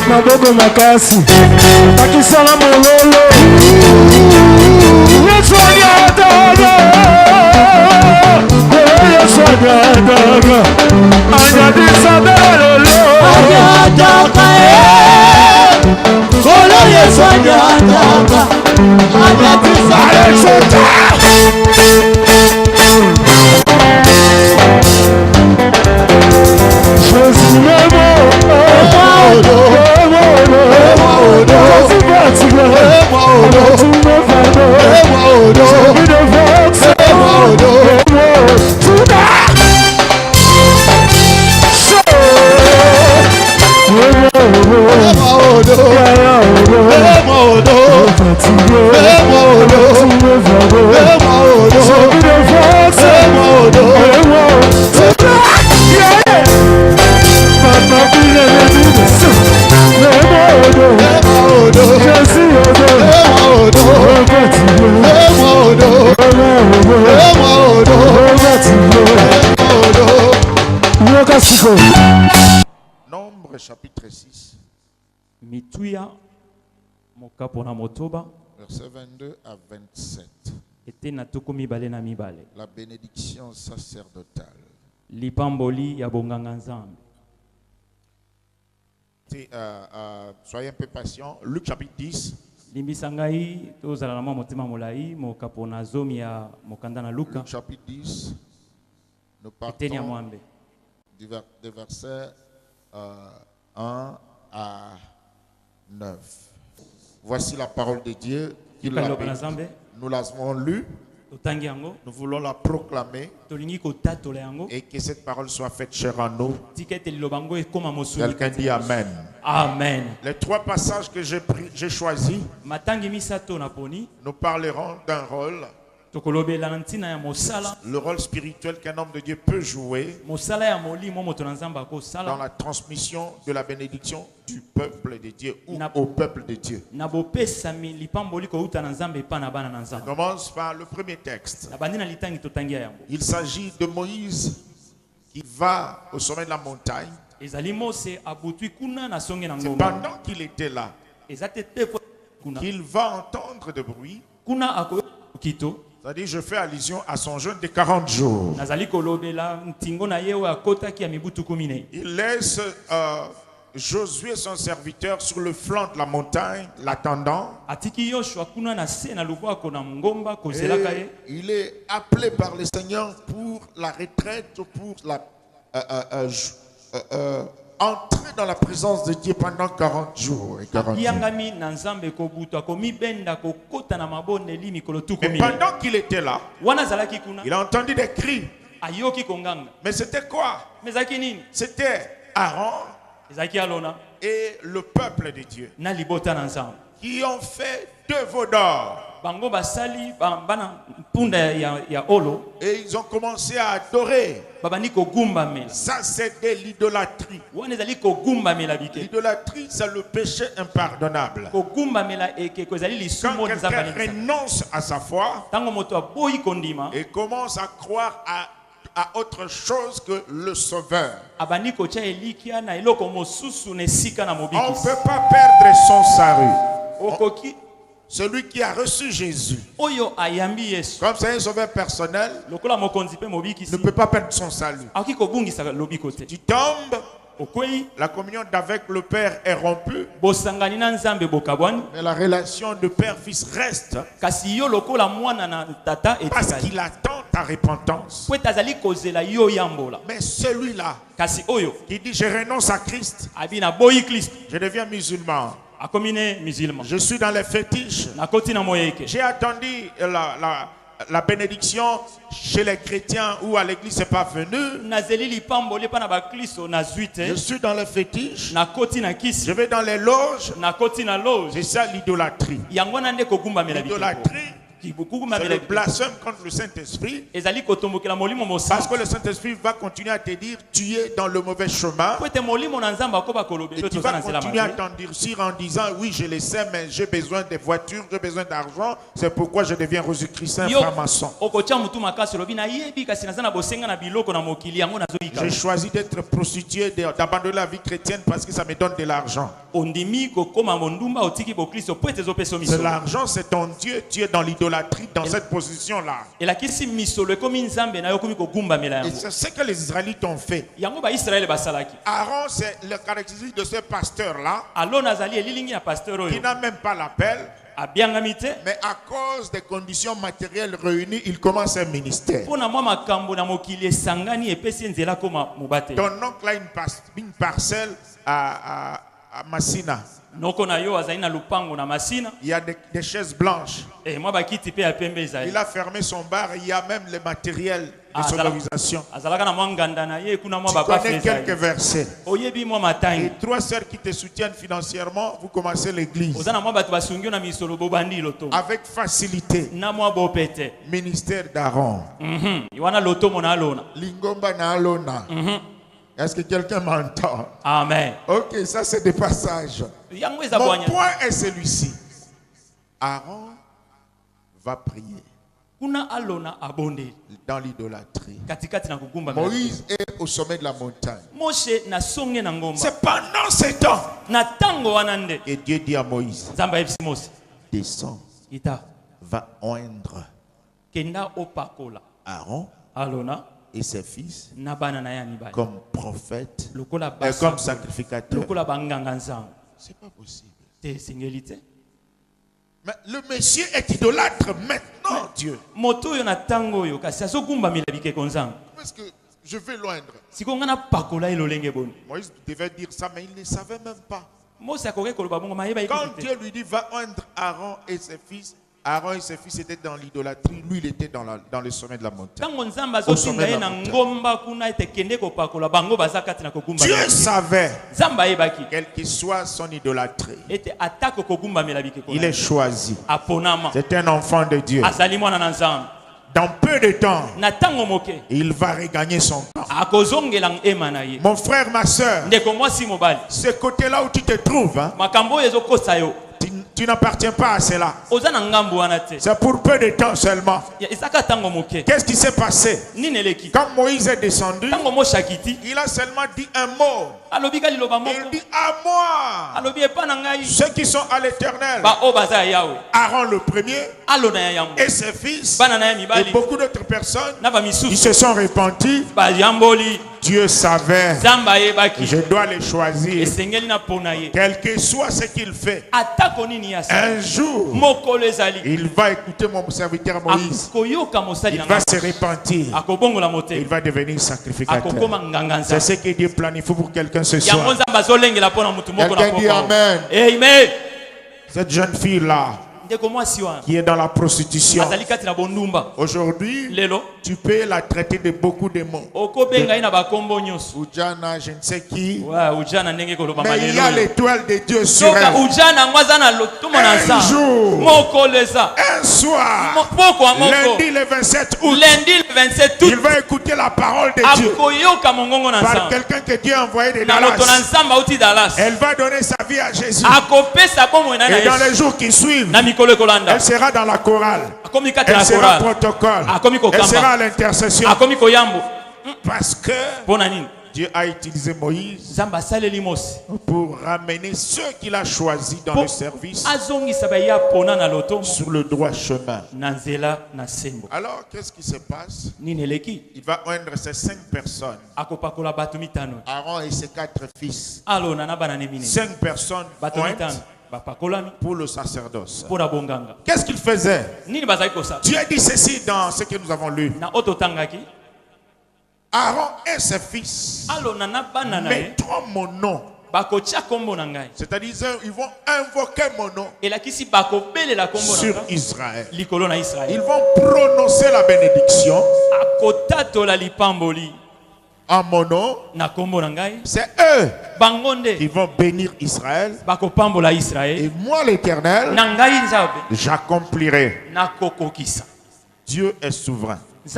Mabogo makasi akisala mololo Yesu anyataga Yesu anyataga anyatisa dololo anyataga Kolo Yesu anyataga anyatisa Nombre chapitre 6 Mituya mokapona motoba verset 22 à 27. La bénédiction sacerdotale. Lipamboli ya bonganga nzambe. Soyez un peu patient. Luc chapitre 10. Limbisangai tozala na motema molai mokapona zomi ya mokanda na Luka. Luc chapitre 10. Nous partons du verset 1 à 9. Voici la parole de Dieu. Nous l'avons lue. Nous voulons la proclamer et que cette parole soit faite chère à nous. Quelqu'un dit Amen. Amen. Les trois passages que j'ai choisis, nous parlerons d'un rôle. Le rôle spirituel qu'un homme de Dieu peut jouer dans la transmission de la bénédiction du peuple de Dieu ou au peuple de Dieu. On commence par le premier texte. Il s'agit de Moïse qui va au sommet de la montagne. C'est pendant qu'il était là qu'il va entendre de bruit. C'est-à-dire, je fais allusion à son jeûne de 40 jours. Il laisse Josué, son serviteur, sur le flanc de la montagne, l'attendant. Il est appelé par le Seigneur pour la retraite, pour la entrer dans la présence de Dieu pendant 40 jours et 40 jours. Mais pendant qu'il était là, il a entendu des cris. Mais c'était quoi? C'était Aaron et le peuple de Dieu qui ont fait 2 veaux d'or. Et ils ont commencé à adorer. Ça, c'était l'idolâtrie. L'idolâtrie, c'est le péché impardonnable. Quand quelqu'un renonce à sa foi et commence à croire à autre chose que le Sauveur, on ne peut pas perdre son salut. Celui qui a reçu Jésus comme c'est un sauveur personnel ne peut pas perdre son salut. Tu tombes, la communion d'avec le Père est rompue, mais la relation de père-fils reste parce qu'il attend ta repentance. Mais celui-là qui dit je renonce à Christ, je deviens musulman, je suis dans les fétiches, j'ai attendu la bénédiction chez les chrétiens ou à l'église c'est pas venu. Je suis dans les fétiches. Je vais dans les loges. C'est ça l'idolâtrie. L'idolâtrie, c'est le blasphème contre le Saint-Esprit. Parce que le Saint-Esprit va continuer à te dire tu es dans le mauvais chemin. Et tu vas continuer à t'endurcir en disant oui je le sais mais j'ai besoin de voitures, j'ai besoin d'argent. C'est pourquoi je deviens Jésus-Christ un franc-maçon. J'ai choisi d'être prostituée, d'abandonner la vie chrétienne parce que ça me donne de l'argent. L'argent c'est ton Dieu, tu es dans l'idolâtrie dans cette position-là. Et c'est ce que les Israélites ont fait. Aaron, c'est le caractéristique de ce pasteur-là qui n'a même pas l'appel. Mais à cause des conditions matérielles réunies, il commence un ministère. Ton oncle a une parcelle à Massina. Il y a des chaises blanches. Il a fermé son bar. Il y a même le matériel de sonorisation. Tu connais quelques versets. Et 3 sœurs qui te soutiennent financièrement, vous commencez l'église. Avec facilité. Ministère d'Aaron. Lingomba na alona. Est-ce que quelqu'un m'entend? Amen. Ok, ça c'est des passages. Mon point est celui-ci. Aaron va prier dans l'idolâtrie. Moïse est au sommet de la montagne. C'est pendant ce temps. Et Dieu dit à Moïse, descends, va oindre Aaron et ses fils comme prophètes et comme sacrificateurs. C'est pas possible. Mais le Messie est idolâtre maintenant, Dieu. Parce que je vais loindre. Moïse devait dire ça, mais il ne savait même pas. Quand Dieu lui dit va oindre Aaron et ses fils, Aaron et ses fils étaient dans l'idolâtrie. Lui, il était dans le sommet de la montagne. Dieu savait, quelle que soit son idolâtrie, il est choisi. C'est un enfant de Dieu. Dans peu de temps, il va regagner son temps. Mon frère, ma soeur, ce côté-là où tu te trouves, hein, tu n'appartiens pas à cela. C'est pour peu de temps seulement. Qu'est-ce qui s'est passé? Quand Moïse est descendu, il a seulement dit un mot. Il dit à moi, ceux qui sont à l'Éternel, Aaron le premier et ses fils et beaucoup d'autres personnes, ils se sont repentis. Dieu savait, je dois les choisir. Quel que soit ce qu'il fait, un jour, il va écouter mon serviteur Moïse. Il va se repentir. Il va devenir sacrificateur. C'est ce que Dieu planifie pour quelqu'un ce soir. Quelqu'un dit Amen. Amen. Cette jeune fille-là, qui est dans la prostitution, aujourd'hui, tu peux la traiter de beaucoup de mots. Oujana, je ne sais qui. Mais il y a l'étoile de Dieu sur elle. Un jour, un soir, lundi le 27 août, il va écouter la parole de Dieu par quelqu'un que Dieu a envoyé de Dallas. Elle va donner sa vie à Jésus. Et dans les jours qui suivent, elle sera dans la chorale. Elle sera au protocole. Elle sera à l'intercession. Parce que Dieu a utilisé Moïse pour ramener ceux qu'il a choisis dans le service sur le droit chemin. Alors, qu'est-ce qui se passe? Il va oindre ces 5 personnes. Aaron et ses 4 fils. 5 personnes ointes pour le sacerdoce. Qu'est-ce qu'il faisait? Dieu dit ceci dans ce que nous avons lu. Aaron et ses fils mettront mon nom C'est-à-dire ils vont invoquer mon nom sur Israël. Ils vont prononcer la bénédiction en mon nom. C'est eux qui vont bénir Israël. Et moi l'Éternel, j'accomplirai. Dieu est souverain. Il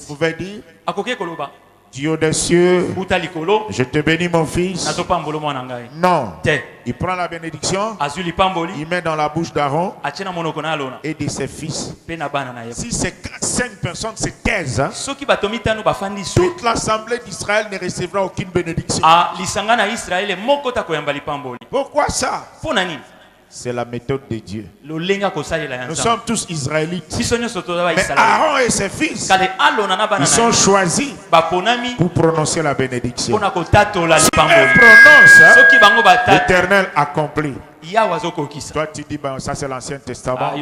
pouvait dire, Dieu des cieux, je te bénis mon fils. Non. Il prend la bénédiction, il met dans la bouche d'Aaron et de ses fils. Si c'est 5 personnes se taisent, toute l'assemblée d'Israël ne recevra aucune bénédiction. Pourquoi ça? C'est la méthode de Dieu. Nous sommes tous Israélites. Mais Aaron et ses fils, ils sont choisis pour prononcer la bénédiction. Si ils prononcent, l'Éternel accomplit. Toi tu dis, ça c'est l'Ancien Testament.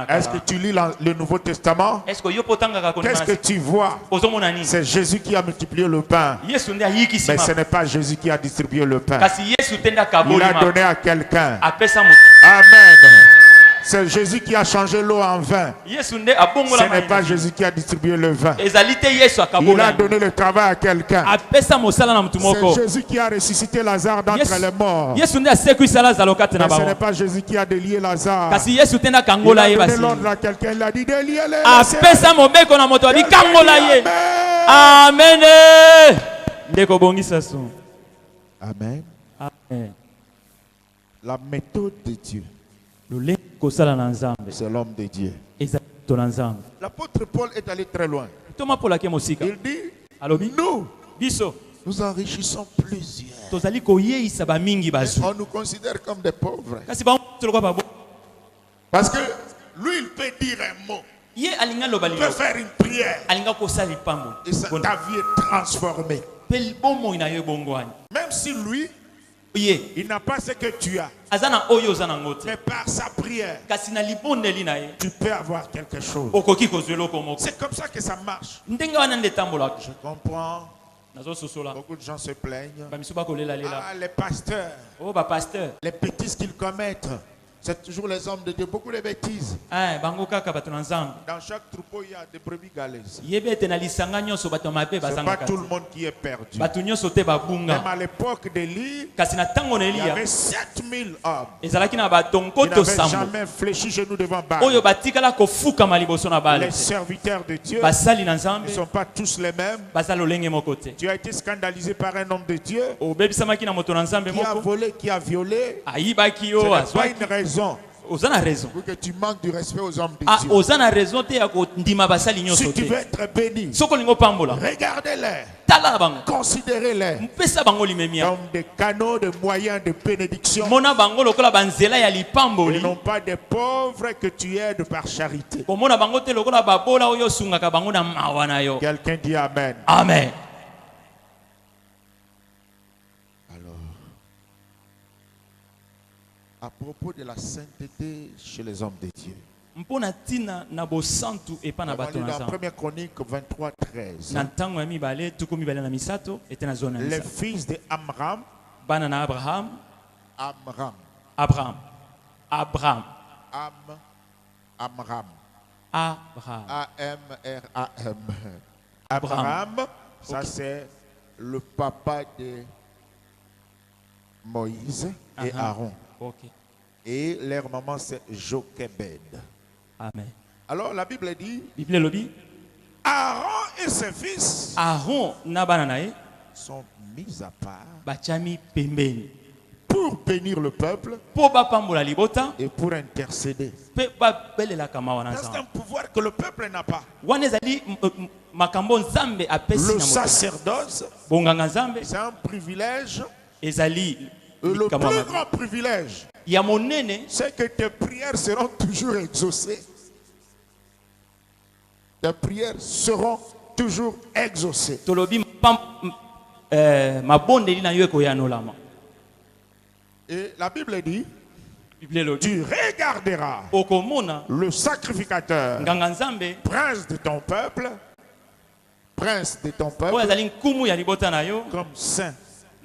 Est-ce que tu lis le Nouveau Testament? Qu'est-ce que tu vois? C'est Jésus qui a multiplié le pain. Mais ce n'est pas Jésus qui a distribué le pain. Il a donné à quelqu'un. Amen. C'est Jésus qui a changé l'eau en vin. Ce n'est pas Jésus qui a distribué le vin. Il a donné le travail à quelqu'un. C'est Jésus qui a ressuscité Lazare d'entre les morts. Mais ce n'est pas Jésus qui a délié Lazare. Il a donné l'ordre à quelqu'un. Il a dit déliez-les. Amen. Amen. Amen. La méthode de Dieu, c'est l'homme de Dieu. L'apôtre Paul est allé très loin. Il dit, nous enrichissons plusieurs. On nous considère comme des pauvres. Parce que lui, il peut dire un mot. Il peut faire une prière. Et ta vie est transformée. Même si lui, il n'a pas ce que tu as. Mais par sa prière, tu peux avoir quelque chose. C'est comme ça que ça marche. Je comprends. Beaucoup de gens se plaignent. Les pasteurs, les bêtises qu'ils commettent. C'est toujours les hommes de Dieu, beaucoup de bêtises. Dans chaque troupeau, il y a des brebis galeuses. Ce n'est pas tout le monde qui est perdu. Même à l'époque d'Élie, il y avait 7000 hommes qui n'avaient jamais fléchi genoux devant Baal. Les serviteurs de Dieu ne sont pas tous les mêmes. Tu as été scandalisé par un homme de Dieu qui a volé, qui a violé. Ce n'est pas une raison pour que tu manques du respect aux hommes de Dieu. Si tu veux être béni, regardez-les, considérez-les comme des canaux de moyens de bénédiction et non pas des pauvres que tu aides par charité. Quelqu'un dit Amen. Amen. À propos de la sainteté chez les hommes de Dieu. On va lire dans 1 Chronique 23, 13. Les fils d'Amram. Amram. Abraham, ça c'est le papa de Moïse et Aaron. Okay. Et leur maman c'est Jochebed. Amen. Alors la Bible dit, Aaron et ses fils sont mis à part pour bénir le peuple et pour intercéder. C'est un pouvoir que le peuple n'a pas. Le sacerdoce, c'est un privilège. Le plus grand privilège, c'est que tes prières seront toujours exaucées. Tes prières seront toujours exaucées. Et la Bible dit, tu regarderas le sacrificateur, prince de ton peuple, comme saint.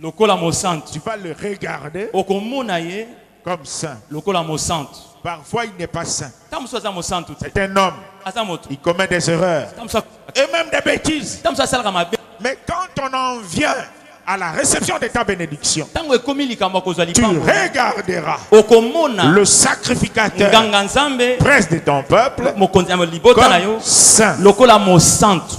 Lokola mo santo. Tu vas le regarder Okomona ye comme saint. lokola mo santo. Parfois, il n'est pas saint. Tamuso za mo santo. C'est un homme. Azamoto. Il commet des erreurs. Et même des bêtises. Tamuso sala kama be. Mais quand on en vient à la réception de ta bénédiction, Tango ekomi likambo kozwa tu likambo. regarderas Okomona le sacrificateur nganga nzambe près de ton peuple mokonzi ya libota na yo comme saint. lokola mo santo.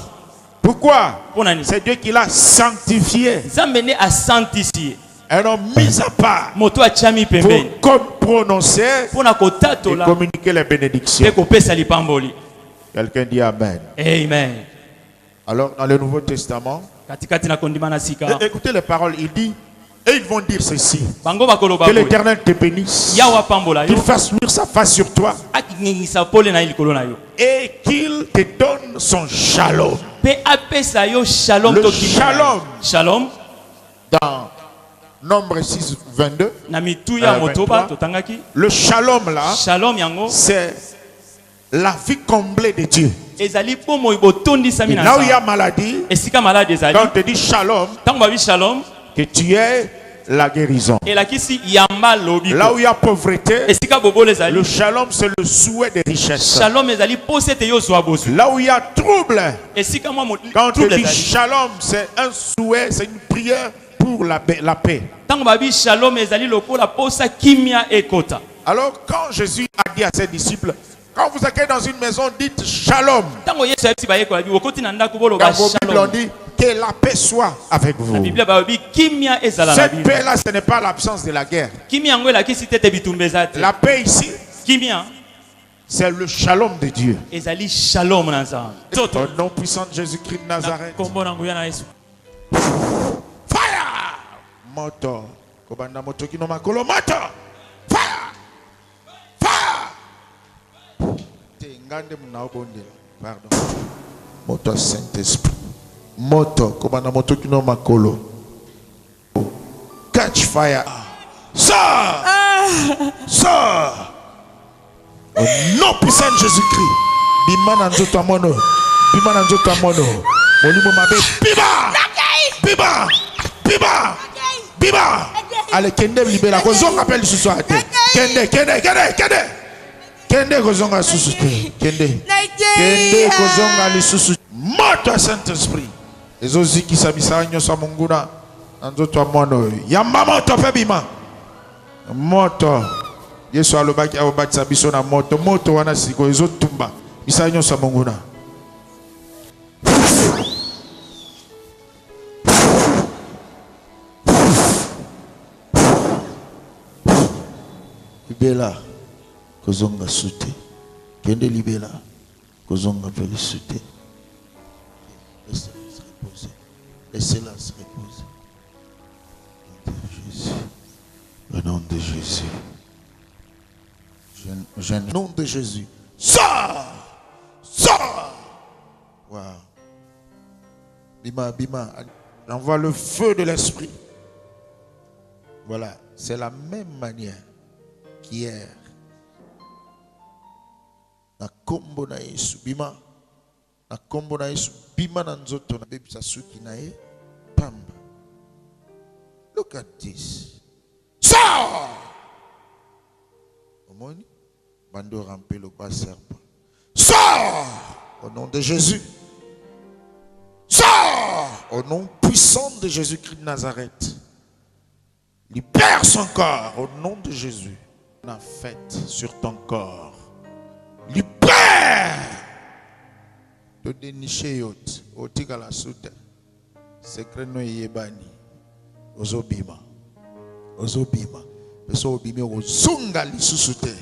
Pourquoi? Pona ni? C'est Dieu qui l'a sanctifié. Nzambe ne asantisi. Un homme mis à part Moto achami pembeni. pour prononcer Pona et kotatola communiquer les bénédictions. pe kopesa lipamboli. Quelqu'un dit Amen. Amen. Alors, dans le Nouveau Testament, Katikati na kondima na sika. écoutez les paroles, il dit, et ils vont dire ceci: Bango bakoloba que boye. l'Éternel te bénisse, Yawa pambola qu'il yo. fasse luire sa face sur toi Akingisa pole na ilikolo na yo. et qu'il te donne son shalom. Pe apesa yo shalom Le to kimia. shalom. Shalom. Dans Nombre 6, 22, Na mitu ya motoba 23. totangaki. le shalom là, Shalom yango. c'est la vie comblée de Dieu. Ezali po mo botondi sami Et na là où il y a sa. maladie, Esika malade ezali. quand on te dit shalom, Tango babi shalom. que tu es la guérison. Elakisi yamba lobi. Là où il y a pauvreté, Esika bobole ezali. le shalom c'est le souhait des richesses. Shalom ezali posete yo zwa bosu. Là où il y a trouble, Esika moi mo quand on te trouble dit ezali. shalom, c'est un souhait, c'est une prière pour la paix. Tango babi shalom ezali lokola posa kimia ekota. Alors quand Jésus a dit à ses disciples, quand vous accueillez dans une maison, dites shalom. Tango Yesu ayebisi bayeko babi okoti na ndako bolo Dans ba vos Bibles, on shalom. dit que la paix soit avec La vous. Bible babi kimia ezala na Cette Bible. paix-là, ce n'est pas l'absence de la guerre. Kimia yango elakisi tete bitumbeza te. La paix ici, Kimia c'est le shalom de Dieu. ezali shalom na nzambe. Au nom puissant de Jésus-Christ de Nazareth. Kombo na nguya na Yesu. Fire! Moto. Kobanda moto kino makolo moto. Fire! Fire! Te ngande muna obondela. Pardon. Moto Saint-Esprit. Moto. Kobanda moto kino makolo. Catch fire. Sors! Sors! Au nom puissant de Jésus-Christ. Bimana nzoto amono. Bimana nzoto amono. Molimo mabe. Biba! Biba! Biba! Biba! Allez, kende libéra. Kozonga appelle ce soir. Kende. Kende kozonga susuté. Kende kozonga li susu. Moto Saint-Esprit. Les oziki sabisa nyosa munguna. Nzoto amono. Yamba moto pe bima. Moto. Yesu alobaki abatisa biso na moto. Moto wana siko ezotumba. Bisa nyosa munguna. Libela kozonga sute. Kende libela kozonga pele sute. Laissez-la se reposer. Laissez-la se reposer. Au nom de Jésus. Au nom de Jésus. Sors! Sors! Wow. Bima, bima. J'envoie le feu de l'esprit. Voilà. C'est la même manière qu'hier. Na kombo na Yesu. Bima. Na kombo na Yesu. Bima na nzoto na bebisa suki na ye. Pamba. Look at this. Sors! Omoni? Bando rampe le bas serpent. Sors! Au nom de Jésus. Sors! Au nom puissant de Jésus-Christ de Nazareth. Libère son corps au nom de Jésus. La fête sur ton corps. Libère! De dénicher yot. Otika la soute. Secret no yebani. Ozobima. Ozobima. Peso obime ozunga li susute.